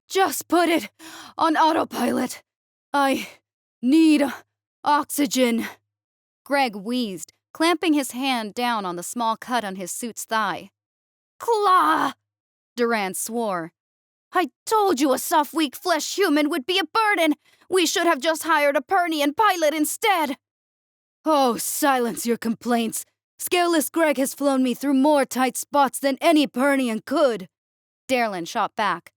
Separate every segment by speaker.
Speaker 1: Just put it on autopilot. I need oxygen. Greg wheezed, clamping his hand down on the small cut on his suit's thigh. Claw! Duran swore. I told you a soft, weak flesh human would be a burden. We should have just hired a Pernian pilot instead. Oh, silence your complaints. Scaleless Greg has flown me through more tight spots than any Pernian could. Derlin shot back.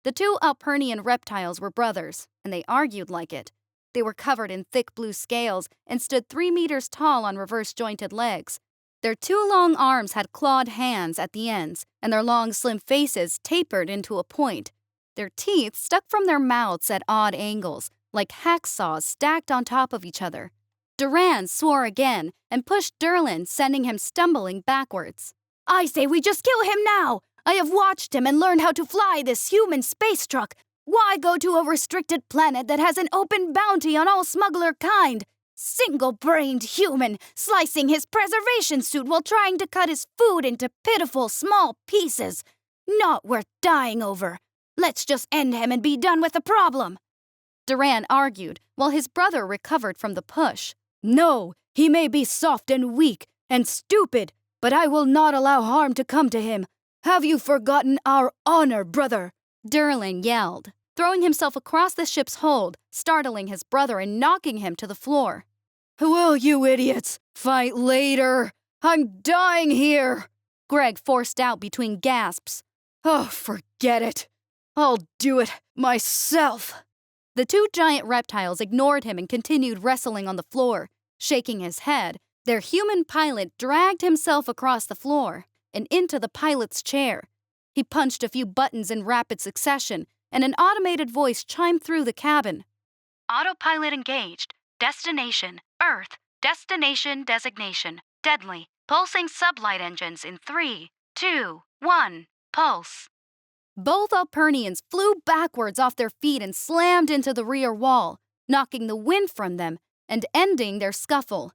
Speaker 1: The two Alpernian reptiles were brothers, and they argued like it. They were covered in thick blue scales and stood 3 meters tall on reverse-jointed legs. Their 2 long arms had clawed hands at the ends, and their long, slim faces tapered into a point. Their teeth stuck from their mouths at odd angles, like hacksaws stacked on top of each other. Duran swore again and pushed Derlin, sending him stumbling backwards. I say we just kill him now! I have watched him and learned how to fly this human space truck. Why go to a restricted planet that has an open bounty on all smuggler kind? Single-brained human slicing his preservation suit while trying to cut his food into pitiful small pieces. Not worth dying over. Let's just end him and be done with the problem. Duran argued while his brother recovered from the push. No, he may be soft and weak and stupid, but I will not allow harm to come to him. Have you forgotten our honor, brother? Derlin yelled, throwing himself across the ship's hold, startling his brother and knocking him to the floor. Will you idiots fight later? I'm dying here, Greg forced out between gasps. Oh, forget it. I'll do it myself. The 2 giant reptiles ignored him and continued wrestling on the floor. Shaking his head, their human pilot dragged himself across the floor and into the pilot's chair. He punched a few buttons in rapid succession, and an automated voice chimed through the cabin. Autopilot engaged. Destination, Earth. Destination designation, deadly. Pulsing sublight engines in 3, 2, 1, pulse. Both Alpernians flew backwards off their feet and slammed into the rear wall, knocking the wind from them and ending their scuffle.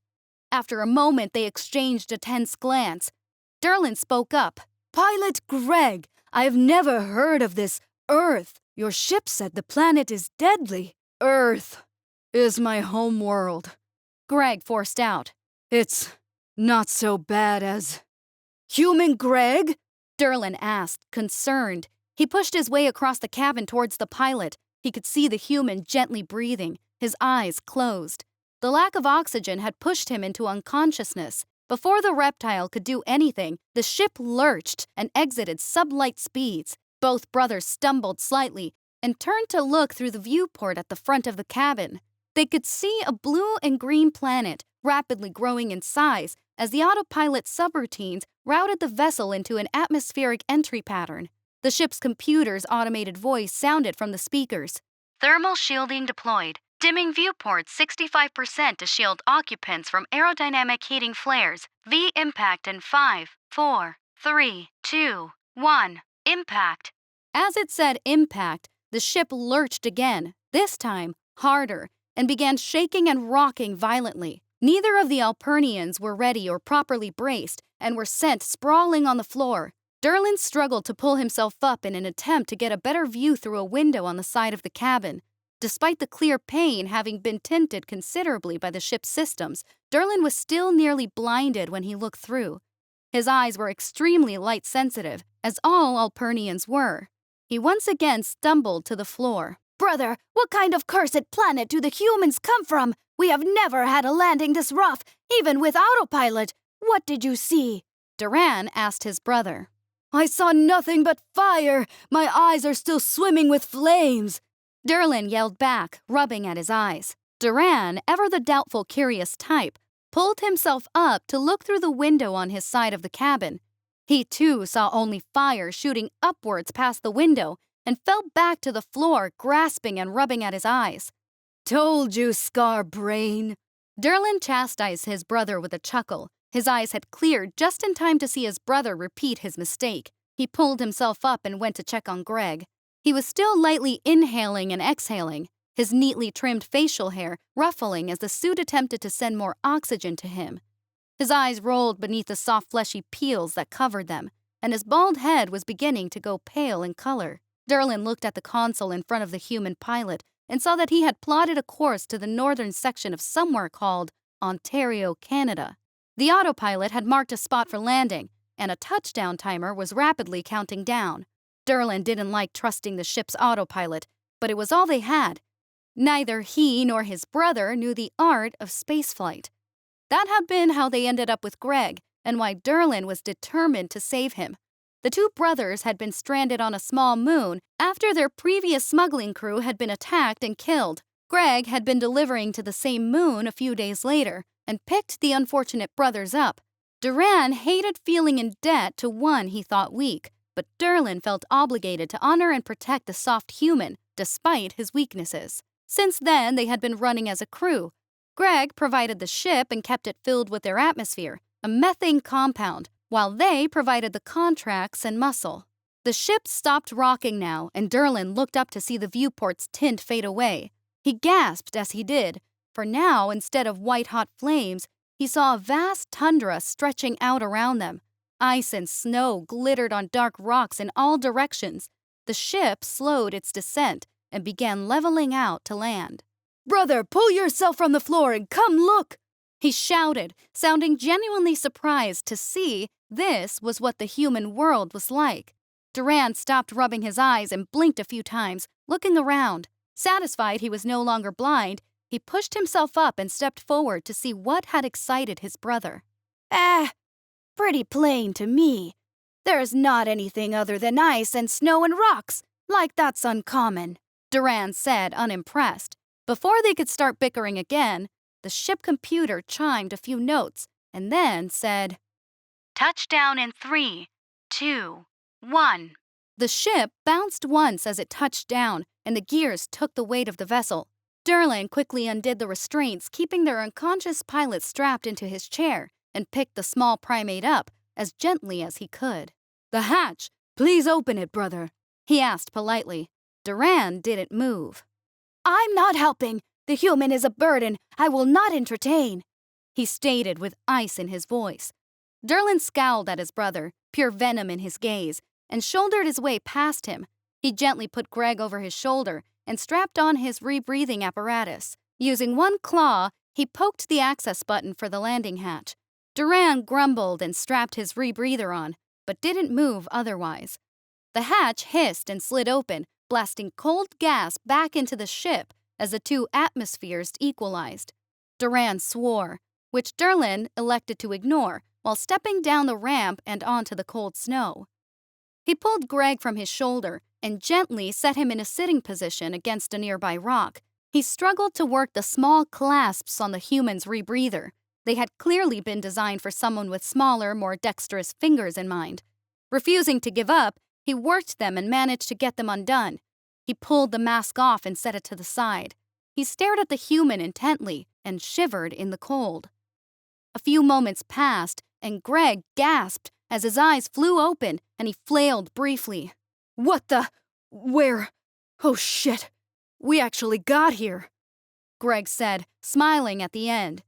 Speaker 1: After a moment, they exchanged a tense glance. Derlin spoke up. Pilot Greg, I have never heard of this Earth. Your ship said the planet is deadly. Earth is my home world, Greg forced out. It's not so bad as... Human Greg? Derlin asked, concerned. He pushed his way across the cabin towards the pilot. He could see the human gently breathing, his eyes closed. The lack of oxygen had pushed him into unconsciousness. Before the reptile could do anything, the ship lurched and exited sublight speeds. Both brothers stumbled slightly and turned to look through the viewport at the front of the cabin. They could see a blue and green planet rapidly growing in size as the autopilot subroutines routed the vessel into an atmospheric entry pattern. The ship's computer's automated voice sounded from the speakers. Thermal shielding deployed. Dimming viewport 65% to shield occupants from aerodynamic heating flares. V-impact in 5, 4, 3, 2, 1. Impact. As it said impact, the ship lurched again, this time harder, and began shaking and rocking violently. Neither of the Alpernians were ready or properly braced and were sent sprawling on the floor. Derlin struggled to pull himself up in an attempt to get a better view through a window on the side of the cabin. Despite the clear pane having been tinted considerably by the ship's systems, Derlin was still nearly blinded when he looked through. His eyes were extremely light-sensitive, as all Alpernians were. He once again stumbled to the floor. Brother, what kind of cursed planet do the humans come from? We have never had a landing this rough, even with autopilot. What did you see? Duran asked his brother. I saw nothing but fire. My eyes are still swimming with flames. Derlin yelled back, rubbing at his eyes. Duran, ever the doubtful, curious type, pulled himself up to look through the window on his side of the cabin. He, too, saw only fire shooting upwards past the window and fell back to the floor, grasping and rubbing at his eyes. Told you, Scar Brain. Derlin chastised his brother with a chuckle. His eyes had cleared just in time to see his brother repeat his mistake. He pulled himself up and went to check on Greg. He was still lightly inhaling and exhaling, his neatly trimmed facial hair ruffling as the suit attempted to send more oxygen to him. His eyes rolled beneath the soft fleshy peels that covered them, and his bald head was beginning to go pale in color. Derlin looked at the console in front of the human pilot and saw that he had plotted a course to the northern section of somewhere called Ontario, Canada. The autopilot had marked a spot for landing, and a touchdown timer was rapidly counting down. Derlin didn't like trusting the ship's autopilot, but it was all they had. Neither he nor his brother knew the art of spaceflight. That had been how they ended up with Greg, and why Derlin was determined to save him. The two brothers had been stranded on a small moon after their previous smuggling crew had been attacked and killed. Greg had been delivering to the same moon a few days later and picked the unfortunate brothers up. Duran hated feeling in debt to one he thought weak, but Derlin felt obligated to honor and protect the soft human despite his weaknesses. Since then, they had been running as a crew. Greg provided the ship and kept it filled with their atmosphere, a methane compound, while they provided the contracts and muscle. The ship stopped rocking now, and Derlin looked up to see the viewport's tint fade away. He gasped as he did, for now, instead of white-hot flames, he saw a vast tundra stretching out around them. Ice and snow glittered on dark rocks in all directions. The ship slowed its descent and began leveling out to land. "Brother, pull yourself from the floor and come look!" he shouted, sounding genuinely surprised to see this was what the human world was like. Duran stopped rubbing his eyes and blinked a few times, looking around. Satisfied he was no longer blind, he pushed himself up and stepped forward to see what had excited his brother. Pretty plain to me. There's not anything other than ice and snow and rocks. Like that's uncommon," Duran said, unimpressed. Before they could start bickering again, the ship computer chimed a few notes and then said, "Touchdown in 3, 2, 1. The ship bounced once as it touched down, and the gears took the weight of the vessel. Derlin quickly undid the restraints, keeping their unconscious pilot strapped into his chair, and picked the small primate up as gently as he could. "The hatch! Please open it, brother," he asked politely. Duran didn't move. "I'm not helping. The human is a burden I will not entertain," he stated with ice in his voice. Derlin scowled at his brother, pure venom in his gaze, and shouldered his way past him. He gently put Greg over his shoulder and strapped on his rebreathing apparatus. Using one claw, he poked the access button for the landing hatch. Duran grumbled and strapped his rebreather on, but didn't move otherwise. The hatch hissed and slid open, blasting cold gas back into the ship as the two atmospheres equalized. Duran swore, which Derlin elected to ignore while stepping down the ramp and onto the cold snow. He pulled Greg from his shoulder and gently set him in a sitting position against a nearby rock. He struggled to work the small clasps on the human's rebreather. They had clearly been designed for someone with smaller, more dexterous fingers in mind. Refusing to give up, he worked them and managed to get them undone. He pulled the mask off and set it to the side. He stared at the human intently and shivered in the cold. A few moments passed, and Greg gasped as his eyes flew open and he flailed briefly. "What the? Where? Oh shit! We actually got here," Greg said, smiling at the end.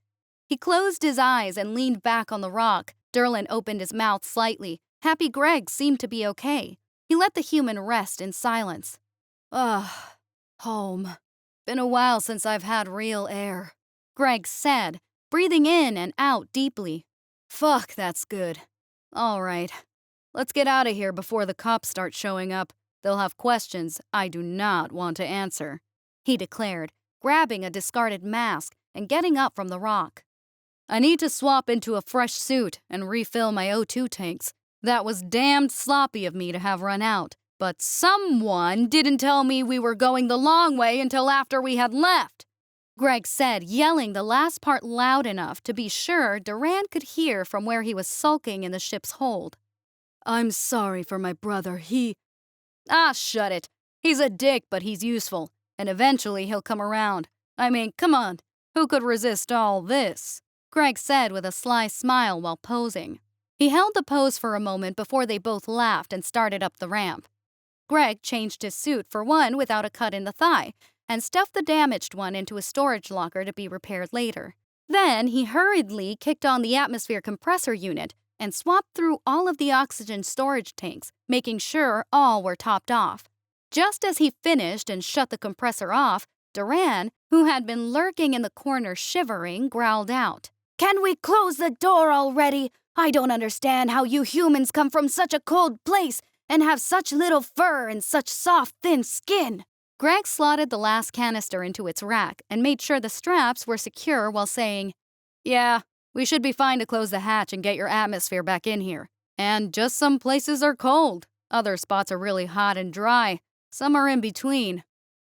Speaker 1: He closed his eyes and leaned back on the rock. Derlin opened his mouth slightly. Happy Greg seemed to be okay. He let the human rest in silence. Home. Been a while since I've had real air," Greg said, breathing in and out deeply. "Fuck, that's good. All right. Let's get out of here before the cops start showing up. They'll have questions I do not want to answer," he declared, grabbing a discarded mask and getting up from the rock. "I need to swap into a fresh suit and refill my O2 tanks. That was damned sloppy of me to have run out. But someone didn't tell me we were going the long way until after we had left," Greg said, yelling the last part loud enough to be sure Duran could hear from where he was sulking in the ship's hold. "I'm sorry for my brother. Shut it. He's a dick, but he's useful, and eventually he'll come around. I mean, come on. Who could resist all this?" Greg said with a sly smile while posing. He held the pose for a moment before they both laughed and started up the ramp. Greg changed his suit for one without a cut in the thigh and stuffed the damaged one into a storage locker to be repaired later. Then he hurriedly kicked on the atmosphere compressor unit and swapped through all of the oxygen storage tanks, making sure all were topped off. Just as he finished and shut the compressor off, Duran, who had been lurking in the corner shivering, growled out, "Can we close the door already? I don't understand how you humans come from such a cold place and have such little fur and such soft, thin skin." Greg slotted the last canister into its rack and made sure the straps were secure while saying, "Yeah, we should be fine to close the hatch and get your atmosphere back in here. And just some places are cold. Other spots are really hot and dry. Some are in between."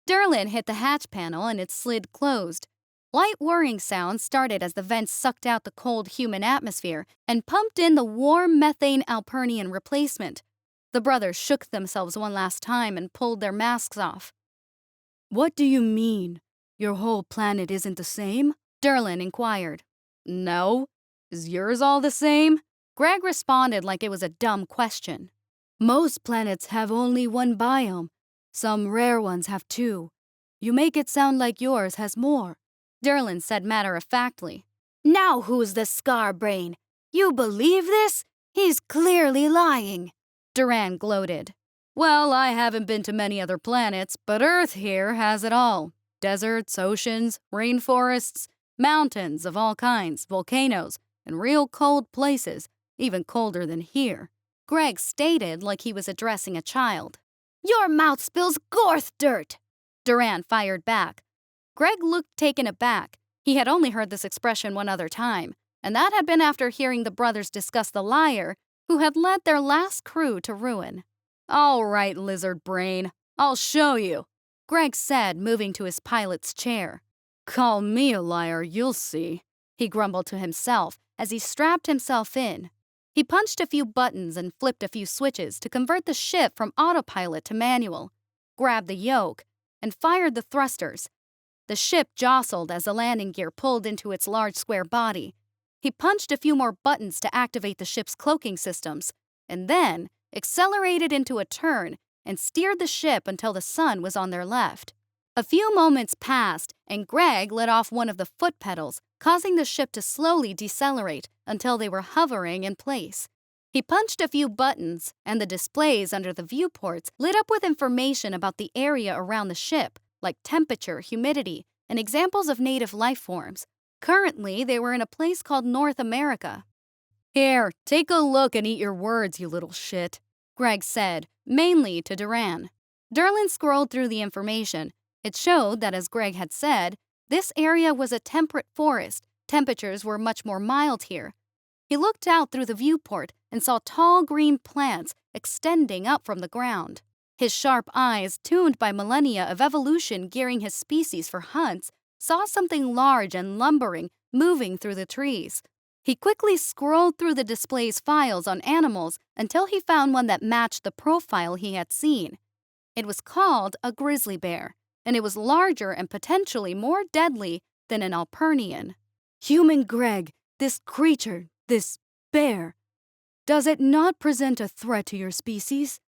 Speaker 1: Derlin hit the hatch panel and it slid closed. Light whirring sounds started as the vents sucked out the cold human atmosphere and pumped in the warm methane Alpernian replacement. The brothers shook themselves one last time and pulled their masks off. "What do you mean? Your whole planet isn't the same?" Derlin inquired. "No. Is yours all the same?" Greg responded like it was a dumb question. "Most planets have only one biome. Some rare ones have two. You make it sound like yours has more," Derlin said matter-of-factly. "Now who's the scar brain? You believe this? He's clearly lying," Duran gloated. "Well, I haven't been to many other planets, but Earth here has it all. Deserts, oceans, rainforests, mountains of all kinds, volcanoes, and real cold places, even colder than here," Greg stated like he was addressing a child. "Your mouth spills gorth dirt," Duran fired back. Greg looked taken aback. He had only heard this expression one other time, and that had been after hearing the brothers discuss the liar who had led their last crew to ruin. "All right, lizard brain, I'll show you," Greg said, moving to his pilot's chair. "Call me a liar, you'll see," he grumbled to himself as he strapped himself in. He punched a few buttons and flipped a few switches to convert the ship from autopilot to manual, grabbed the yoke, and fired the thrusters. The ship jostled as the landing gear pulled into its large square body. He punched a few more buttons to activate the ship's cloaking systems, and then accelerated into a turn and steered the ship until the sun was on their left. A few moments passed, and Greg let off one of the foot pedals, causing the ship to slowly decelerate until they were hovering in place. He punched a few buttons, and the displays under the viewports lit up with information about the area around the ship, like temperature, humidity, and examples of native life forms. Currently, they were in a place called North America. "Here, take a look and eat your words, you little shit," Greg said, mainly to Duran. Derlin scrolled through the information. It showed that, as Greg had said, this area was a temperate forest. Temperatures were much more mild here. He looked out through the viewport and saw tall green plants extending up from the ground. His sharp eyes, tuned by millennia of evolution gearing his species for hunts, saw something large and lumbering moving through the trees. He quickly scrolled through the display's files on animals until he found one that matched the profile he had seen. It was called a grizzly bear, and it was larger and potentially more deadly than an Alpernian. "Human Greg, this creature, this bear, does it not present a threat to your species?"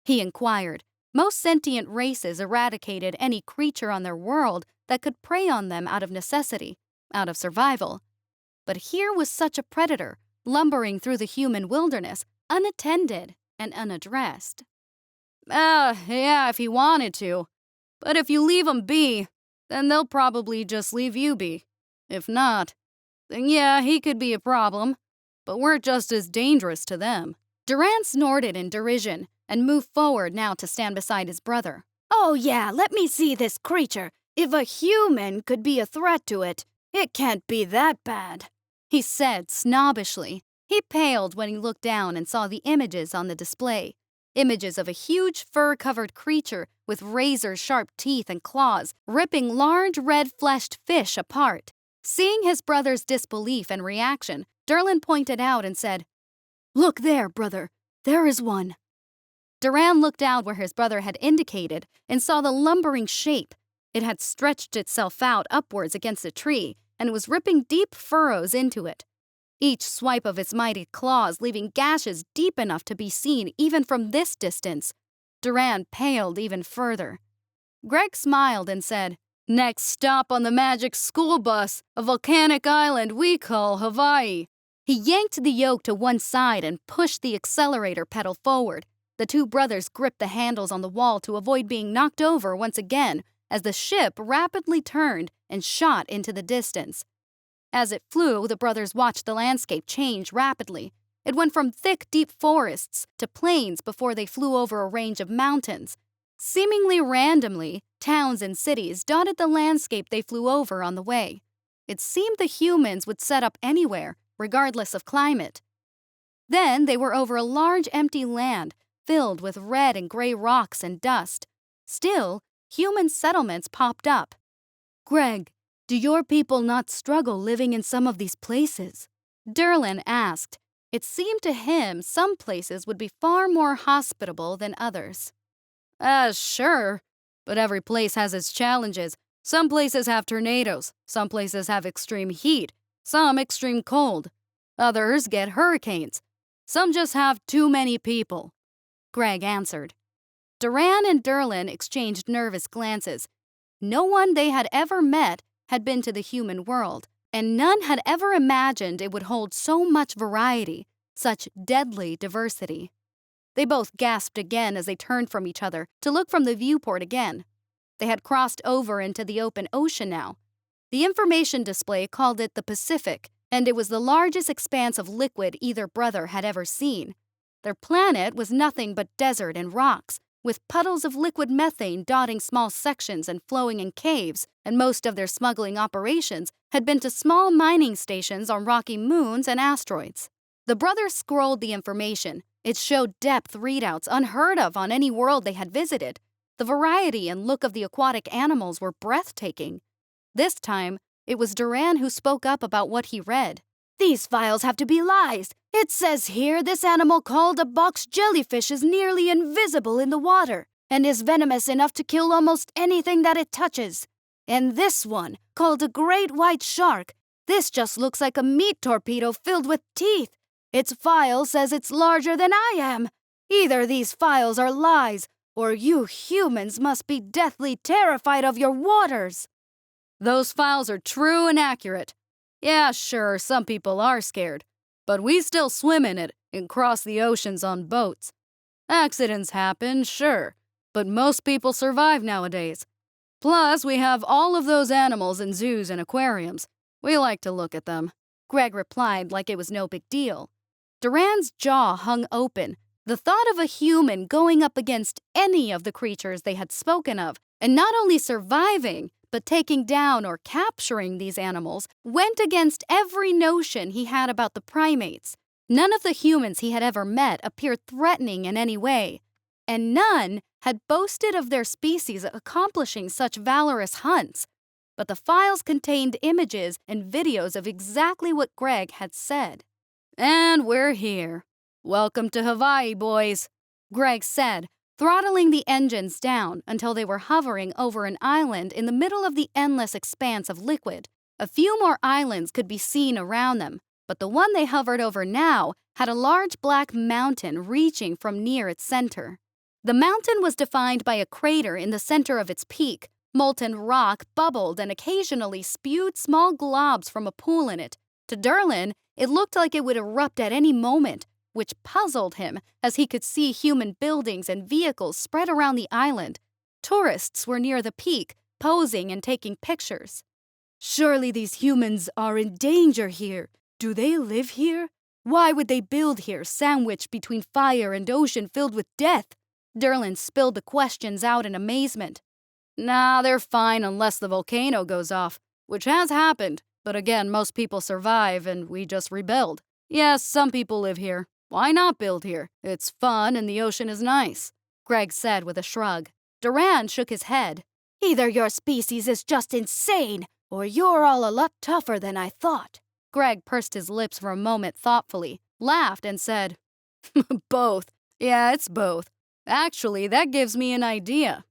Speaker 1: he inquired. Most sentient races eradicated any creature on their world that could prey on them out of necessity, out of survival. But here was such a predator, lumbering through the human wilderness, unattended and unaddressed. Yeah, if he wanted to. But if you leave 'em be, then they'll probably just leave you be. If not, then yeah, he could be a problem. But we're just as dangerous to them." Duran snorted in derision and moved forward now to stand beside his brother. "Oh yeah, let me see this creature. If a human could be a threat to it, it can't be that bad," he said snobbishly. He paled when he looked down and saw the images on the display. Images of a huge fur-covered creature with razor-sharp teeth and claws, ripping large red-fleshed fish apart. Seeing his brother's disbelief and reaction, Derlin pointed out and said, "Look there, brother. There is one." Duran looked out where his brother had indicated and saw the lumbering shape. It had stretched itself out upwards against a tree and was ripping deep furrows into it, each swipe of its mighty claws leaving gashes deep enough to be seen even from this distance. Duran paled even further. Greg smiled and said, "Next stop on the magic school bus, a volcanic island we call Hawaii." He yanked the yoke to one side and pushed the accelerator pedal forward. The two brothers gripped the handles on the wall to avoid being knocked over once again as the ship rapidly turned and shot into the distance. As it flew, the brothers watched the landscape change rapidly. It went from thick, deep forests to plains before they flew over a range of mountains. Seemingly randomly, towns and cities dotted the landscape they flew over on the way. It seemed the humans would set up anywhere, regardless of climate. Then they were over a large empty land filled with red and gray rocks and dust. Still, human settlements popped up. "Greg, do your people not struggle living in some of these places?" Derlin asked. It seemed to him some places would be far more hospitable than others. Sure, but every place has its challenges. Some places have tornadoes, some places have extreme heat, some extreme cold. Others get hurricanes. Some just have too many people," Greg answered. Duran and Derlin exchanged nervous glances. No one they had ever met had been to the human world, and none had ever imagined it would hold so much variety, such deadly diversity. They both gasped again as they turned from each other to look from the viewport again. They had crossed over into the open ocean now. The information display called it the Pacific, and it was the largest expanse of liquid either brother had ever seen. Their planet was nothing but desert and rocks, with puddles of liquid methane dotting small sections and flowing in caves, and most of their smuggling operations had been to small mining stations on rocky moons and asteroids. The brothers scrolled the information. It showed depth readouts unheard of on any world they had visited. The variety and look of the aquatic animals were breathtaking. This time, it was Duran who spoke up about what he read. "These files have to be lies. It says here this animal called a box jellyfish is nearly invisible in the water and is venomous enough to kill almost anything that it touches. And this one, called a great white shark, this just looks like a meat torpedo filled with teeth. Its file says it's larger than I am. Either these files are lies, or you humans must be deathly terrified of your waters." "Those files are true and accurate. Yeah, sure, some people are scared, but we still swim in it and cross the oceans on boats. Accidents happen, sure, but most people survive nowadays. Plus, we have all of those animals in zoos and aquariums. We like to look at them," Greg replied like it was no big deal. Duran's jaw hung open. The thought of a human going up against any of the creatures they had spoken of, and not only surviving, but taking down or capturing these animals, went against every notion he had about the primates. None of the humans he had ever met appeared threatening in any way, and none had boasted of their species accomplishing such valorous hunts. But the files contained images and videos of exactly what Greg had said. "And we're here. Welcome to Hawaii, boys," Greg said, throttling the engines down until they were hovering over an island in the middle of the endless expanse of liquid. A few more islands could be seen around them, but the one they hovered over now had a large black mountain reaching from near its center. The mountain was defined by a crater in the center of its peak. Molten rock bubbled and occasionally spewed small globs from a pool in it. To Derlin, it looked like it would erupt at any moment, which puzzled him as he could see human buildings and vehicles spread around the island. Tourists were near the peak, posing and taking pictures. "Surely these humans are in danger here. Do they live here? Why would they build here, sandwiched between fire and ocean filled with death?" Derlin spilled the questions out in amazement. "Nah, they're fine unless the volcano goes off, which has happened. But again, most people survive and we just rebuild. Yes, some people live here. Why not build here? It's fun and the ocean is nice," Greg said with a shrug. Duran shook his head. "Either your species is just insane, or you're all a lot tougher than I thought." Greg pursed his lips for a moment thoughtfully, laughed and said, "Both. Yeah, it's both. Actually, that gives me an idea.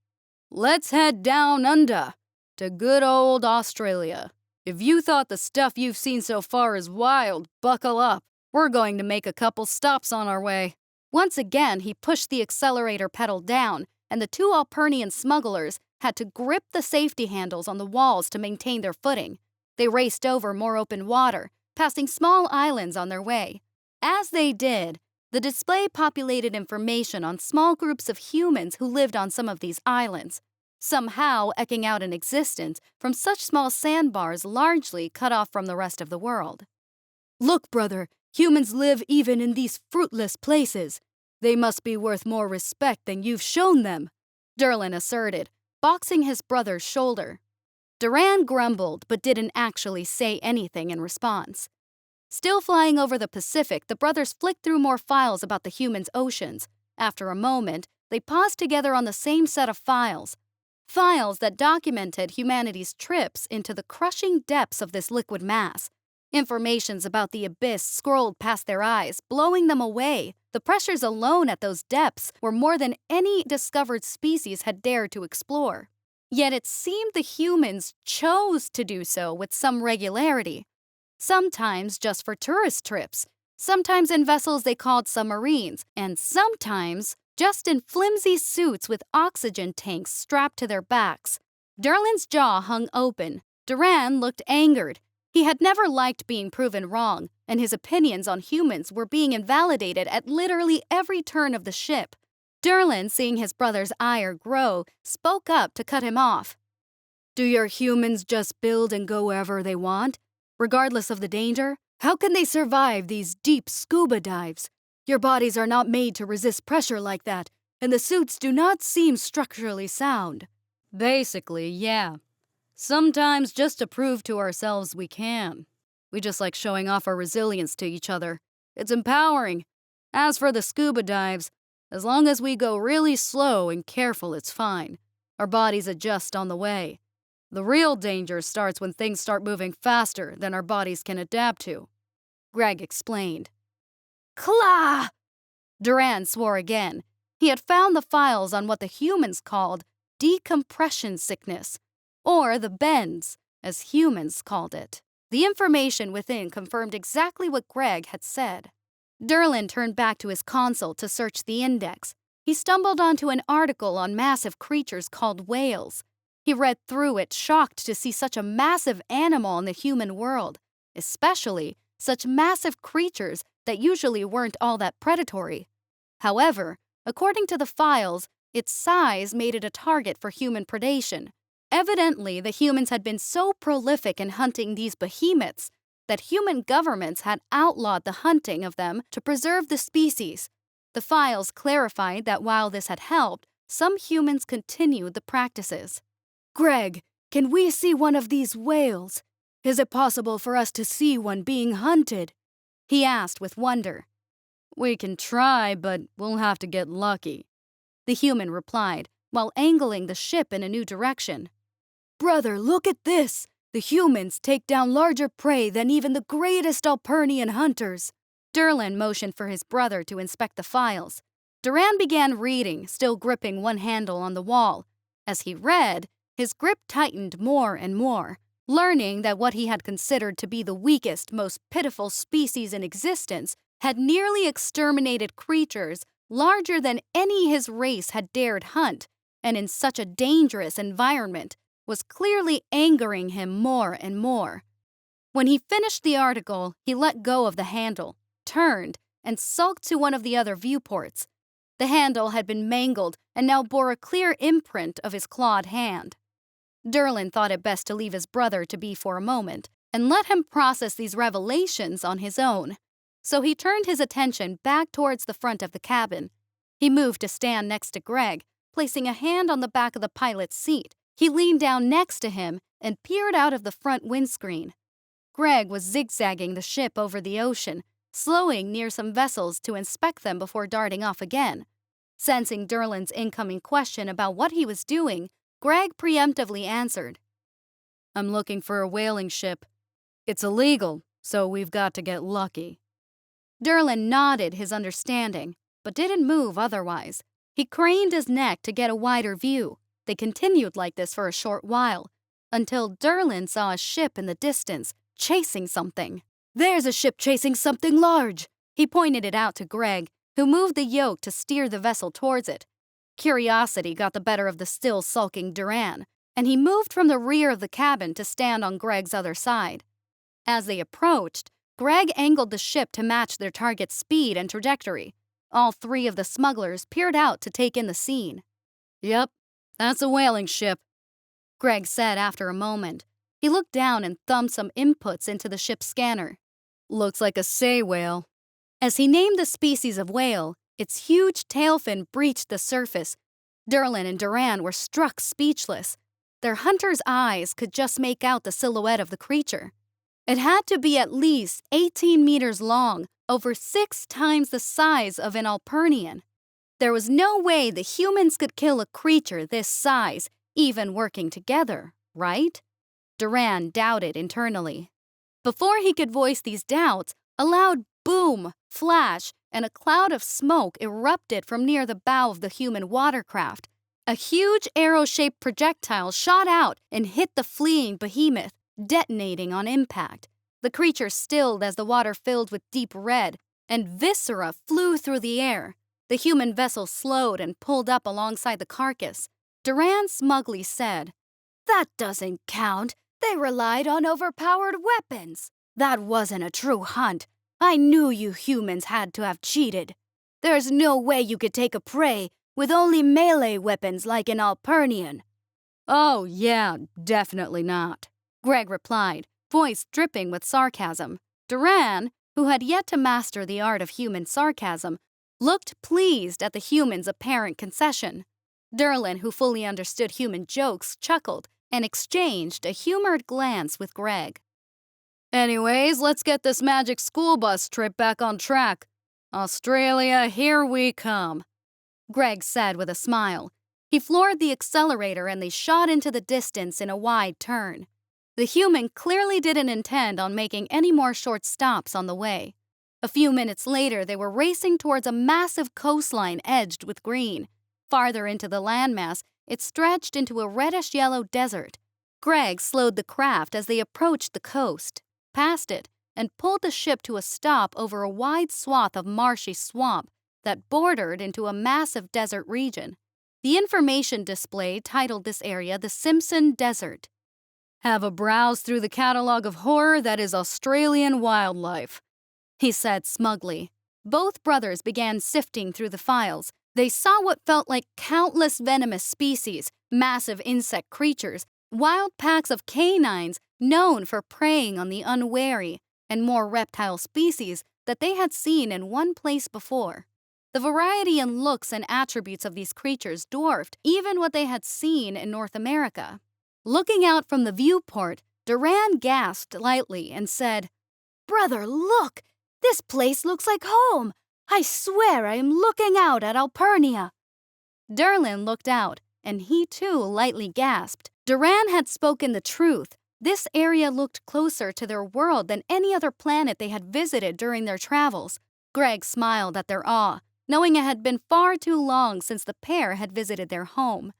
Speaker 1: Let's head down under, to good old Australia. If you thought the stuff you've seen so far is wild, buckle up. We're going to make a couple stops on our way." Once again, he pushed the accelerator pedal down, and the two Alpernian smugglers had to grip the safety handles on the walls to maintain their footing. They raced over more open water, passing small islands on their way. As they did, The display populated information on small groups of humans who lived on some of these islands, somehow eking out an existence from such small sandbars largely cut off from the rest of the world. Look, brother, humans live even in these fruitless places. They must be worth more respect than you've shown them, Derlin asserted, boxing his brother's shoulder. Duran grumbled but didn't actually say anything in response. Still flying over the Pacific, the brothers flicked through more files about the humans' oceans. After a moment, they paused together on the same set of files. Files that documented humanity's trips into the crushing depths of this liquid mass. Informations about the abyss scrolled past their eyes, blowing them away. The pressures alone at those depths were more than any discovered species had dared to explore. Yet it seemed the humans chose to do so with some regularity. Sometimes just for tourist trips, sometimes in vessels they called submarines, and sometimes just in flimsy suits with oxygen tanks strapped to their backs. Derlin's jaw hung open. Duran looked angered. He had never liked being proven wrong, and his opinions on humans were being invalidated at literally every turn of the ship. Derlin, seeing his brother's ire grow, spoke up to cut him off. Do your humans just build and go wherever they want? Regardless of the danger? How can they survive these deep scuba dives? Your bodies are not made to resist pressure like that, and the suits do not seem structurally sound. Basically, yeah. Sometimes just to prove to ourselves we can. We just like showing off our resilience to each other. It's empowering. As for the scuba dives, as long as we go really slow and careful, it's fine. Our bodies adjust on the way. The real danger starts when things start moving faster than our bodies can adapt to, Greg explained. Klah! Duran swore again. He had found the files on what the humans called decompression sickness, or the bends, as humans called it. The information within confirmed exactly what Greg had said. Derlin turned back to his console to search the index. He stumbled onto an article on massive creatures called whales. He read through it, shocked to see such a massive animal in the human world, especially such massive creatures that usually weren't all that predatory. However, according to the files, its size made it a target for human predation. Evidently, the humans had been so prolific in hunting these behemoths that human governments had outlawed the hunting of them to preserve the species. The files clarified that while this had helped, some humans continued the practices. Greg, can we see one of these whales? Is it possible for us to see one being hunted? He asked with wonder. We can try, but we'll have to get lucky, the human replied, while angling the ship in a new direction. Brother, look at this! The humans take down larger prey than even the greatest Alpernian hunters. Derlin motioned for his brother to inspect the files. Duran began reading, still gripping one handle on the wall. As he read, his grip tightened more and more, learning that what he had considered to be the weakest, most pitiful species in existence had nearly exterminated creatures larger than any his race had dared hunt, and in such a dangerous environment, was clearly angering him more and more. When he finished the article, he let go of the handle, turned, and sulked to one of the other viewports. The handle had been mangled and now bore a clear imprint of his clawed hand. Derlin thought it best to leave his brother to be for a moment and let him process these revelations on his own. So he turned his attention back towards the front of the cabin. He moved to stand next to Greg, placing a hand on the back of the pilot's seat. He leaned down next to him and peered out of the front windscreen. Greg was zigzagging the ship over the ocean, slowing near some vessels to inspect them before darting off again. Sensing Derlin's incoming question about what he was doing, Greg preemptively answered. I'm looking for a whaling ship. It's illegal, so we've got to get lucky. Derlin nodded his understanding, but didn't move otherwise. He craned his neck to get a wider view. They continued like this for a short while, until Derlin saw a ship in the distance, chasing something. There's a ship chasing something large! He pointed it out to Greg, who moved the yoke to steer the vessel towards it. Curiosity got the better of the still sulking Duran, and he moved from the rear of the cabin to stand on Greg's other side. As they approached, Greg angled the ship to match their target's speed and trajectory. All three of the smugglers peered out to take in the scene. "Yep, that's a whaling ship," Greg said after a moment. He looked down and thumbed some inputs into the ship's scanner. "Looks like a sei whale." As he named the species of whale, its huge tail fin breached the surface. Derlin and Duran were struck speechless. Their hunter's eyes could just make out the silhouette of the creature. It had to be at least 18 meters long, over 6 times the size of an Alpernian. There was no way the humans could kill a creature this size, even working together, right? Duran doubted internally. Before he could voice these doubts, a loud boom, flash, and a cloud of smoke erupted from near the bow of the human watercraft. A huge arrow-shaped projectile shot out and hit the fleeing behemoth, detonating on impact. The creature stilled as the water filled with deep red, and viscera flew through the air. The human vessel slowed and pulled up alongside the carcass. Duran smugly said, "That doesn't count. They relied on overpowered weapons. That wasn't a true hunt. I knew you humans had to have cheated. There's no way you could take a prey with only melee weapons like an Alpernian." "Oh, yeah, definitely not," Greg replied, voice dripping with sarcasm. Duran, who had yet to master the art of human sarcasm, looked pleased at the human's apparent concession. Derlin, who fully understood human jokes, chuckled and exchanged a humored glance with Greg. "Anyways, let's get this magic school bus trip back on track. Australia, here we come," Greg said with a smile. He floored the accelerator and they shot into the distance in a wide turn. The human clearly didn't intend on making any more short stops on the way. A few minutes later, they were racing towards a massive coastline edged with green. Farther into the landmass, it stretched into a reddish-yellow desert. Greg slowed the craft as they approached the coast, passed it, and pulled the ship to a stop over a wide swath of marshy swamp that bordered into a massive desert region. The information display titled this area the Simpson Desert. "Have a browse through the catalog of horror that is Australian wildlife," he said smugly. Both brothers began sifting through the files. They saw what felt like countless venomous species, massive insect creatures, wild packs of canines known for preying on the unwary, and more reptile species that they had seen in one place before. The variety in looks and attributes of these creatures dwarfed even what they had seen in North America. Looking out from the viewport, Duran gasped lightly and said, "Brother, look! This place looks like home! I swear I am looking out at Alpernia." Derlin looked out, and he too lightly gasped. Duran had spoken the truth. This area looked closer to their world than any other planet they had visited during their travels. Greg smiled at their awe, knowing it had been far too long since the pair had visited their home.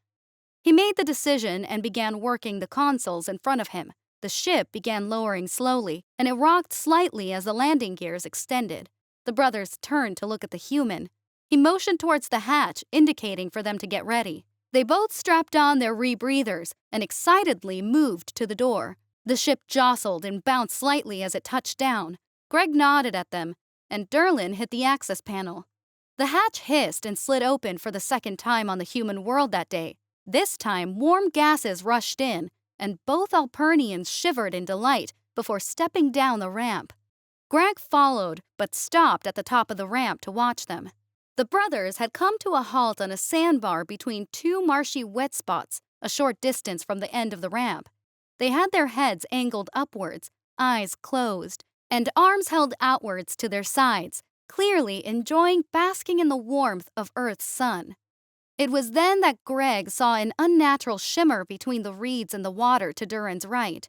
Speaker 1: He made the decision and began working the consoles in front of him. The ship began lowering slowly, and it rocked slightly as the landing gears extended. The brothers turned to look at the human. He motioned towards the hatch, indicating for them to get ready. They both strapped on their rebreathers and excitedly moved to the door. The ship jostled and bounced slightly as it touched down. Greg nodded at them, and Derlin hit the access panel. The hatch hissed and slid open for the second time on the human world that day. This time, warm gases rushed in, and both Alpernians shivered in delight before stepping down the ramp. Greg followed, but stopped at the top of the ramp to watch them. The brothers had come to a halt on a sandbar between two marshy wet spots, a short distance from the end of the ramp. They had their heads angled upwards, eyes closed, and arms held outwards to their sides, clearly enjoying basking in the warmth of Earth's sun. It was then that Greg saw an unnatural shimmer between the reeds and the water to Duran's right.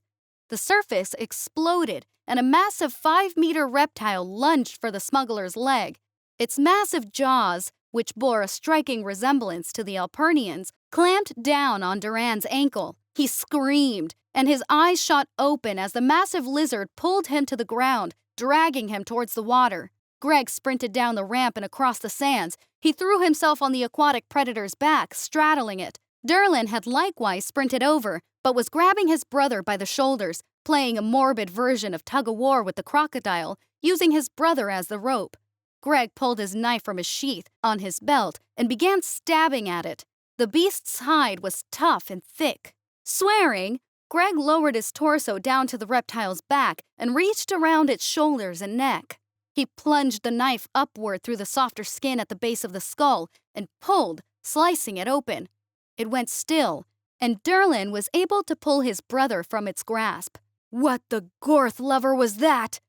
Speaker 1: The surface exploded, and a massive 5-meter reptile lunged for the smuggler's leg. Its massive jaws, which bore a striking resemblance to the Alpernians, clamped down on Duran's ankle. He screamed, and his eyes shot open as the massive lizard pulled him to the ground, dragging him towards the water. Greg sprinted down the ramp and across the sands. He threw himself on the aquatic predator's back, straddling it. Derlin had likewise sprinted over, but was grabbing his brother by the shoulders, playing a morbid version of tug-of-war with the crocodile, using his brother as the rope. Greg pulled his knife from his sheath on his belt and began stabbing at it. The beast's hide was tough and thick. Swearing, Greg lowered his torso down to the reptile's back and reached around its shoulders and neck. He plunged the knife upward through the softer skin at the base of the skull and pulled, slicing it open. It went still, and Derlin was able to pull his brother from its grasp. What the Gorth lover was that?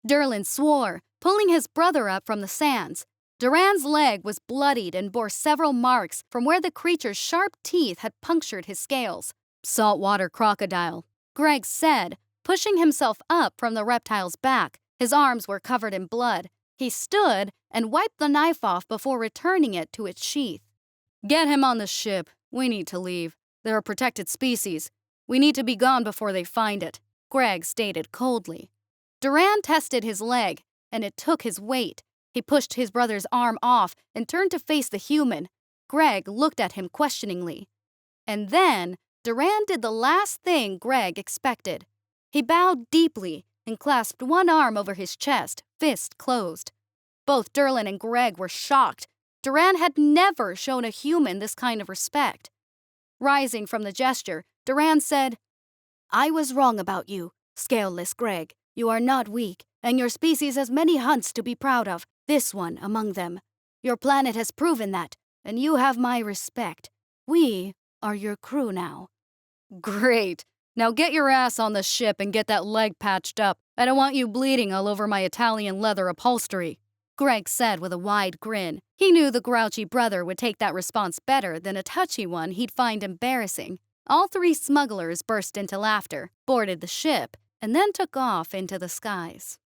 Speaker 1: Derlin swore, pulling his brother up from the sands. Duran's leg was bloodied and bore several marks from where the creature's sharp teeth had punctured his scales. Saltwater crocodile, Greg said, pushing himself up from the reptile's back. His arms were covered in blood. He stood and wiped the knife off before returning it to its sheath. Get him on the ship. We need to leave. They're a protected species. We need to be gone before they find it, Greg stated coldly. Duran tested his leg, and it took his weight. He pushed his brother's arm off and turned to face the human. Greg looked at him questioningly. And then Duran did the last thing Greg expected. He bowed deeply and clasped one arm over his chest, fist closed. Both Derlin and Greg were shocked. Duran had never shown a human this kind of respect. Rising from the gesture, Duran said, "I was wrong about you, scaleless Greg. You are not weak, and your species has many hunts to be proud of, this one among them. Your planet has proven that, and you have my respect. We are your crew now." Great. Now get your ass on the ship and get that leg patched up. I don't want you bleeding all over my Italian leather upholstery, Greg said with a wide grin. He knew the grouchy brother would take that response better than a touchy one he'd find embarrassing. All three smugglers burst into laughter, boarded the ship, and then took off into the skies.